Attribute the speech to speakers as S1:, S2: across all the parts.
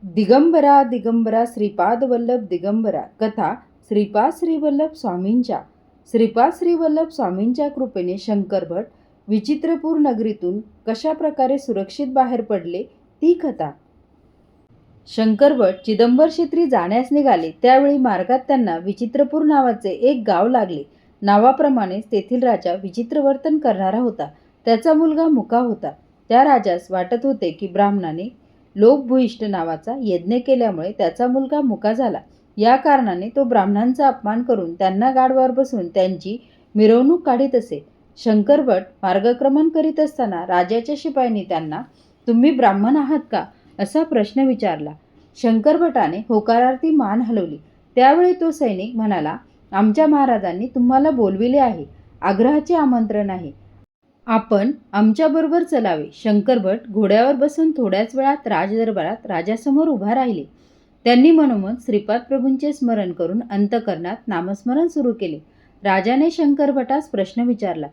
S1: दिगंबरा दिगंबरा श्रीपाद वल्लभ दिगंबरा कथा श्रीपाद श्रीवल्लभ स्वामींच्या. श्रीपाद श्रीवल्लभ स्वामींच्या कृपेने शंकरभट विचित्रपूर नगरीतून कशा प्रकारे सुरक्षित बाहेर पडले ती कथा. शंकरभट चिदंबर क्षेत्री जाण्यास निघाले त्यावेळी मार्गात त्यांना विचित्रपूर नावाचे एक गाव लागले. नावाप्रमाणेच तेथील राजा विचित्र वर्तन करणारा होता. त्याचा मुलगा मुका होता. त्या राजास वाटत होते की ब्राह्मणाने लोकभूयिष्ठ नावाचा यज्ञ केल्यामुळे त्याचा मुलगा मुका झाला. या कारणाने तो ब्राह्मणांचा अपमान करून त्यांना गाढवावर बसून त्यांची मिरवणूक काढीत असे. शंकरभट मार्गक्रमण करीत असताना राजाच्या शिपायांनी त्यांना तुम्ही ब्राह्मण आहात का असा प्रश्न विचारला. शंकरभटाने होकारार्थी मान हलवली. त्यावेळी तो सैनिक म्हणाला, आमच्या महाराजांनी तुम्हाला बोलविले आहे. आग्रहाचे आमंत्रण आहे. आपण आमच्याबरोबर चलावे. शंकरभट घोड्यावर बसून थोड्याच वेळात राजदरबारात राजासमोर उभा राहिले. त्यांनी मनोमन श्रीपाद प्रभूंचे स्मरण करून अंतःकरणात नामस्मरण सुरू केले. राजाने शंकरभटास प्रश्न विचारला,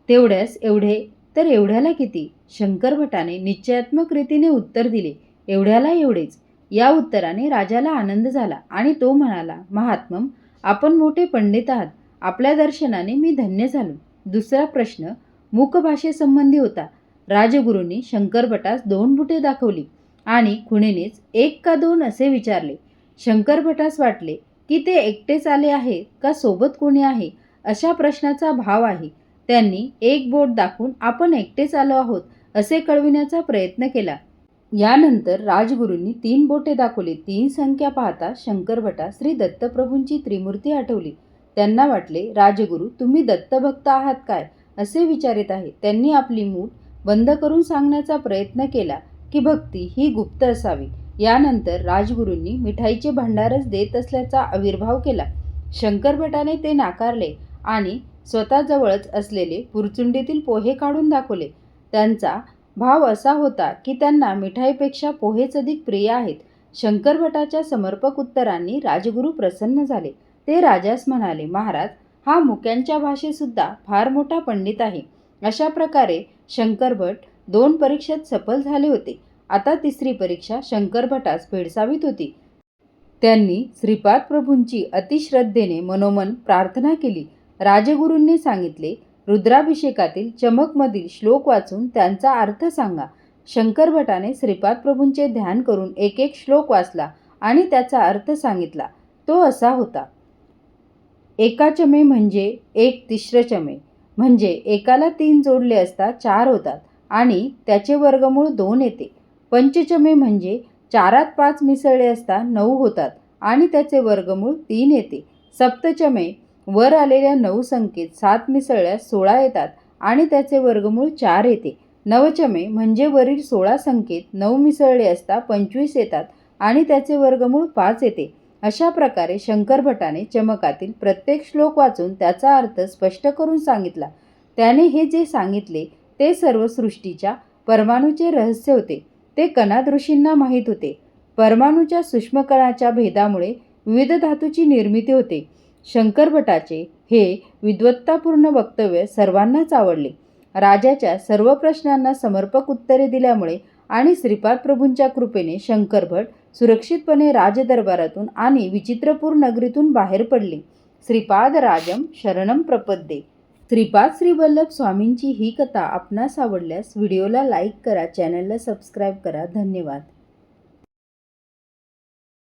S1: तेवढ्यास एवढे तर एवढ्याला किती? शंकरभटाने निश्चयात्मक रीतीने उत्तर दिले, एवढ्याला एवढेच. या उत्तराने राजाला आनंद झाला आणि तो म्हणाला, महात्मम, आपण मोठे पंडित आहात. आपल्या दर्शनाने मी धन्य झालो. दुसरा प्रश्न मूकभाषेसंबंधी होता. राजगुरूंनी शंकरभटास 2 बुटे दाखवली आणि खुणेनेच 1 का 2 असे विचारले. शंकरभटास वाटले की ते एकटेच आले आहे का सोबत कोणी आहे अशा प्रश्नाचा भाव आहे. त्यांनी 1 बोट दाखवून आपण एकटेच आलो आहोत असे कळविण्याचा प्रयत्न केला. यानंतर राजगुरूंनी 3 बोटे दाखवली. 3 संख्या पाहता शंकरभटास श्री दत्तप्रभूंची त्रिमूर्ती आठवली. त्यांना वाटले, राजगुरू तुम्ही दत्तभक्त आहात काय असे विचारित आहे. त्यांनी आपली मूठ बंद करून सांगण्याचा प्रयत्न केला की भक्ती ही गुप्त असावी. यानंतर राजगुरूंनी मिठाईचे भंडारच देत असल्याचा आविर्भाव केला. शंकरभटाने ते नाकारले आणि स्वतःजवळच असलेले पुरचुंडीतील पोहे काढून दाखवले. त्यांचा भाव असा होता की त्यांना मिठाईपेक्षा पोहेच अधिक प्रिय आहेत. शंकरभटाच्या समर्पक उत्तरांनी राजगुरू प्रसन्न झाले. ते राजास म्हणाले, महाराज, हा मुक्यांच्या भाषेतसुद्धा फार मोठा पंडित आहे. अशा प्रकारे शंकरभट 2 परीक्षेत सफल झाले होते. आता 3री परीक्षा शंकरभटास भेडसावीत होती. त्यांनी श्रीपाद प्रभूंची अतिश्रद्धेने मनोमन प्रार्थना केली. राजगुरूंनी सांगितले, रुद्राभिषेकातील चमकमधील श्लोक वाचून त्यांचा अर्थ सांगा. शंकरभटाने श्रीपाद प्रभूंचे ध्यान करून एक श्लोक वाचला आणि त्याचा अर्थ सांगितला. तो असा होता, एकाचमे म्हणजे 1 तिश्र चमे, म्हणजे एकाला 3 जोडले असता 4 होतात आणि त्याचे वर्गमूळ 2 येते. पंचचमे म्हणजे 4त 5 मिसळले असता 9 होतात आणि त्याचे वर्गमूळ 3 येते. सप्तचमे वर आलेल्या 9 संख्येत 7 मिसळल्यास 16 येतात आणि त्याचे वर्गमूळ 4 येते. नवचमे म्हणजे वरील 16 संख्येत 9 मिसळले असता 25 येतात आणि त्याचे वर्गमूळ 5 येते. अशा प्रकारे शंकरभटाने चमकातील प्रत्येक श्लोक वाचून त्याचा अर्थ स्पष्ट करून सांगितला. त्याने हे जे सांगितले ते सर्व सृष्टीच्या परमाणूचे रहस्य होते. ते कणाद ऋषींना माहीत होते. परमाणूच्या सूक्ष्मकणाच्या भेदामुळे विविध धातूची निर्मिती होते. शंकरभटाचे हे विद्वत्तापूर्ण वक्तव्य सर्वांनाच आवडले. राजाच्या सर्व प्रश्नांना समर्पक उत्तरे दिल्यामुळे आणि श्रीपाद प्रभूंच्या कृपेने शंकरभट सुरक्षितपणे राजदरबारातून आणि विचित्रपूर नगरीतून बाहेर पडले. श्रीपाद राजम शरणम प्रपद्ये. श्रीपाद श्रीवल्लभ स्वामींची ही कथा आपणास आवडल्यास व्हिडिओला लाईक करा, चॅनलला सबस्क्राईब करा. धन्यवाद.